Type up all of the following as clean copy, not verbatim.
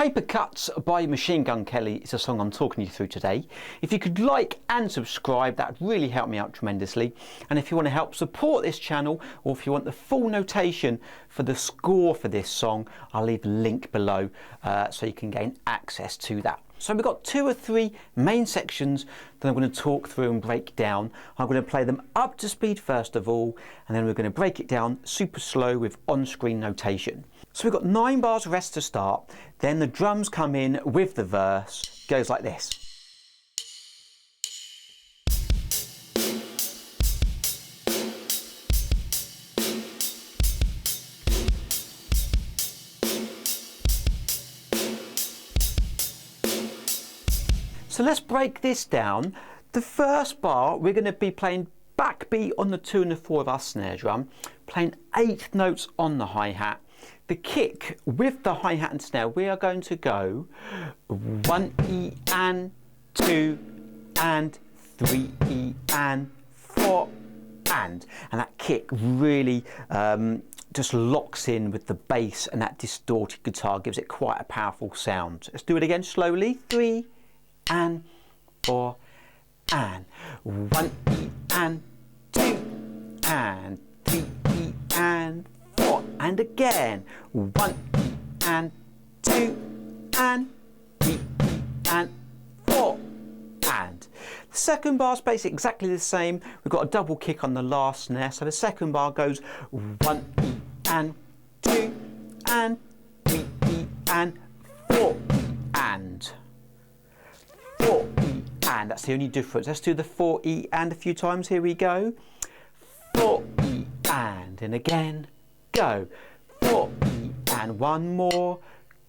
Paper Cuts by Machine Gun Kelly is a song I'm talking you through today. If you could like and subscribe, that would really help me out tremendously. And if you want to help support this channel, or if you want the full notation for the score for this song, I'll leave a link below so you can gain access to that. So we've got 2 or 3 main sections that I'm going to talk through and break down. I'm going to play them up to speed first of all, and then we're going to break it down super slow with on-screen notation. So we've got 9 bars rest to start, then the drums come in with the verse, goes like this. So let's break this down. The first bar, we're going to be playing backbeat on the 2 and the 4 of our snare drum, playing 8 notes on the hi-hat. The kick with the hi-hat and snare, we are going to go 1 E and 2 and 3 E and 4 and that kick really just locks in with the bass, and that distorted guitar gives it quite a powerful sound. Let's do it again slowly. 3 and 4 and 1 E and 2 and 3 E and 4 and again 1 E and 2 and 3 E and 4 and the second bar is basically exactly the same. We've got a double kick on the last snare, so the second bar goes 1 E and 2 and 3 E and 4 and 4 E and. That's the only difference. Let's do the 4 E and a few times. Here we go. 4 E and again go. 4 E and one more,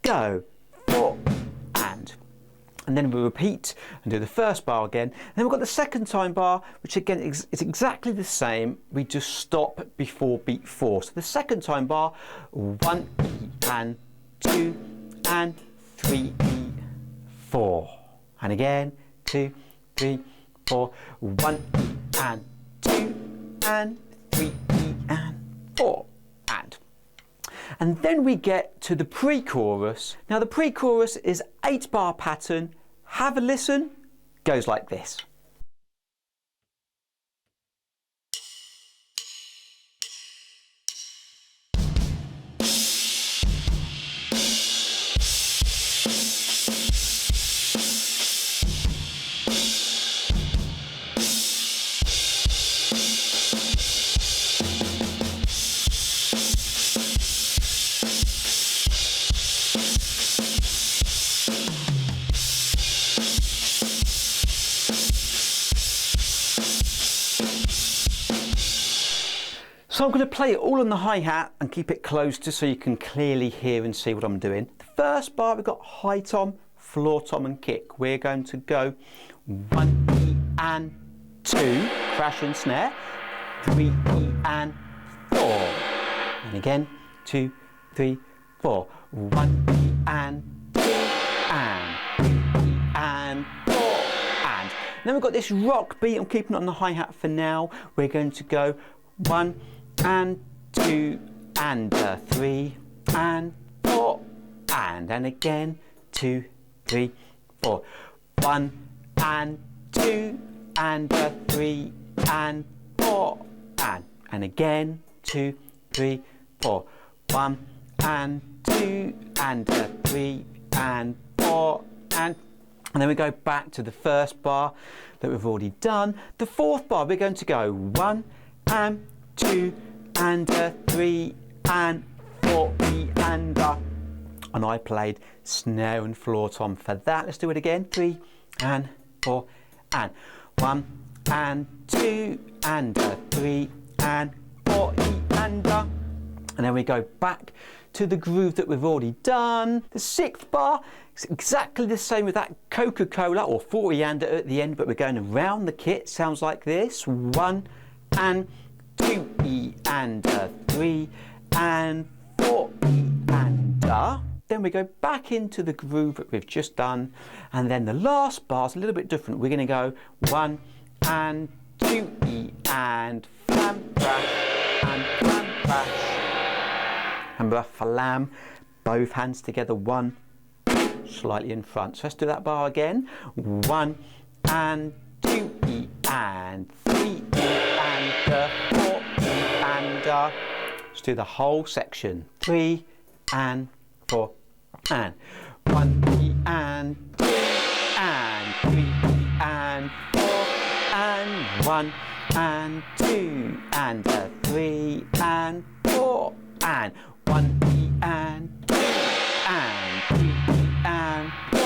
go. 4 and then we repeat and do the first bar again. And then we've got the second time bar, which again is exactly the same. We just stop before beat 4. So the second time bar, 1 E and 2 and 3 E 4. And again, 2, 3, 4, 1 E and 2 and 3 E and 4 and then we get to the pre-chorus. Now the pre-chorus is 8-bar pattern. Have a listen. Goes like this. So I'm going to play it all on the hi-hat and keep it close just so you can clearly hear and see what I'm doing. The first bar, we've got high tom, floor tom and kick. We're going to go 1 E and 2, crash and snare, 3 E and 4. And again, 2, 3, 4. 1 E and 2 and 3 E and 4 and. Then we've got this rock beat. I'm keeping it on the hi-hat for now. We're going to go 1 and 2 and 3 and 4 and again 2, 3, 4. 1 and 2 and 3 and 4 and again 2, 3, 4. 1 and 2 and 3 and 4 and then we go back to the first bar that we've already done. The fourth bar, we're going to go 1 and 2 and 3 and 4 E and I played snare and floor tom for that. Let's do it again. 3 and 4 and 1 and 2 and 3 and 4 E and then we go back to the groove that we've already done. The 6th bar is exactly the same with that Coca-Cola or 4 E and at the end, but we're going around the kit. Sounds like this. 1 and 2 E and 3 and 4 E and then we go back into the groove that we've just done, and then the last bar is a little bit different. We're going to go 1 and 2 E and flam crash and flam crash and flam, both hands together, 1 slightly in front. So let's do that bar again. 1 and 2 E and 3 E and 4 E and let's do the whole section. 3 and 4 and 1 E and 2 and 3 E and 4 and 1 and 2 and 3 and 4 and 1 E and 2 and 3 E and 4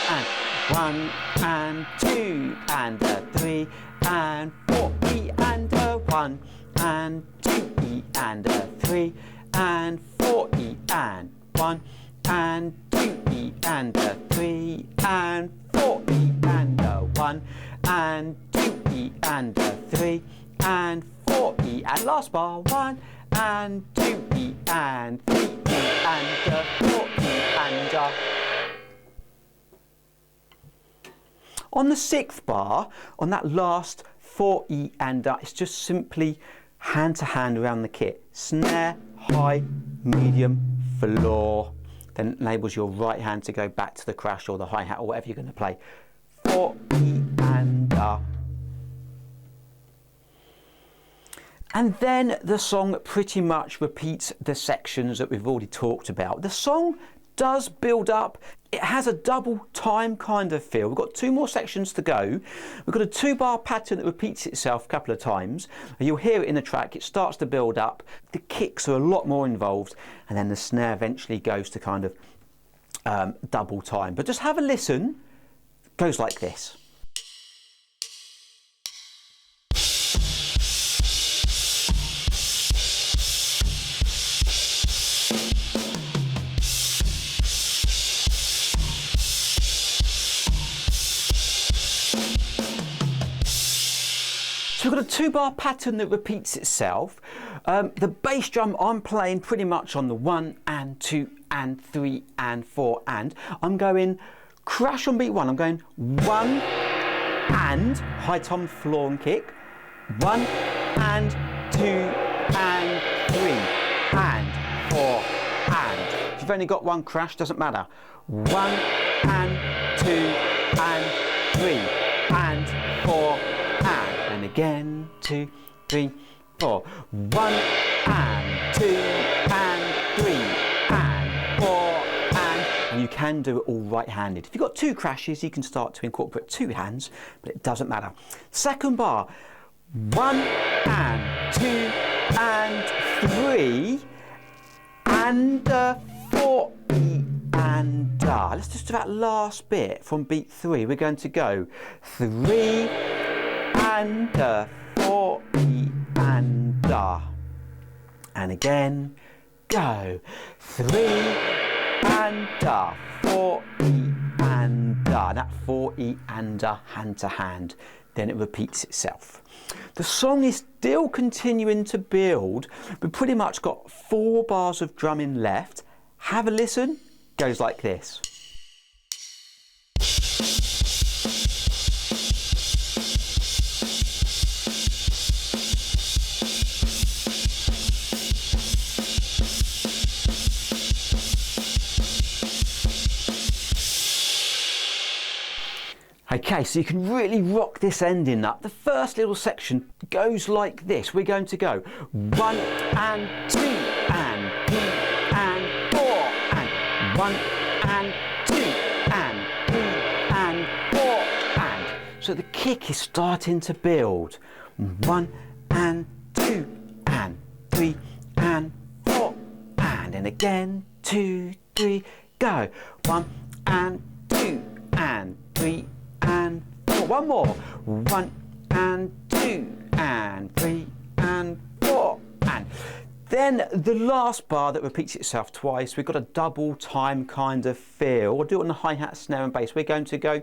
and 1 and 2 and 3 and 4 E and 1 and 2 E and 3 and 4 E and 1 and 2 E and 3 and 4 E and 1 and 2 E and 3 and 4 E and last bar 1 and 2 E and 3 E and 4 E and on the 6th bar, on that last 4 E and it's just simply hand to hand around the kit. Snare, high, medium, floor. Then it enables your right hand to go back to the crash or the hi-hat or whatever you're going to play. 4 E and and then the song pretty much repeats the sections that we've already talked about. The song does build up. It has a double time kind of feel. We've got 2 more sections to go. We've got a 2-bar pattern that repeats itself a couple of times. You'll hear it in the track. It starts to build up. The kicks are a lot more involved, and then the snare eventually goes to kind of double time. But just have a listen. It goes like this. So we've got a 2-bar pattern that repeats itself. The bass drum I'm playing pretty much on the 1 and 2 and 3 and 4 and. I'm going crash on beat 1. I'm going 1 and high tom, floor and kick. 1 and 2 and 3 and 4 and. If you've only got 1 crash, doesn't matter. 1 and 2 and 3 and 4 and again 2, 3, 4. 1 and 2 and 3 and 4 and you can do it all right-handed. If you've got 2 crashes, you can start to incorporate 2 hands, but it doesn't matter. 2nd bar, 1 and 2 and 3 and 4 E and let's just do that last bit from beat 3. We're going to go 3 and 4 E and again go 3 and 4 E and that 4 E and hand to hand, then it repeats itself. The song is still continuing to build. We've pretty much got 4 bars of drumming left. Have a listen. Goes like this. Okay, so you can really rock this ending up. The first little section goes like this. We're going to go 1 and 2 and 3 and 4 and 1 and 2 and 3 and 4 and. So the kick is starting to build. 1 and 2 and 3 and 4 and again 2, 3, go. 1 and 2 and 3 and 4. One more. 1 and 2 and 3 and 4 and. Then the last bar that repeats itself twice, we've got a double time kind of feel. We'll do it on the hi-hat, snare and bass. We're going to go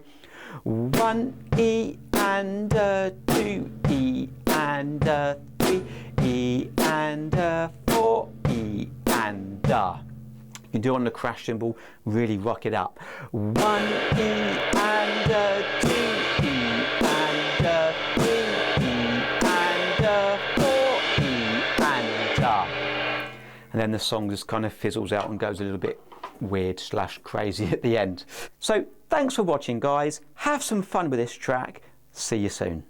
1 E and 2 E and 3 E and 4 E and You can do it on the crash cymbal, really rock it up. 1 E and 2 E and 3 E and 4 E and then the song just kind of fizzles out and goes a little bit weird / crazy at the end. So thanks for watching, guys. Have some fun with this track. See you soon.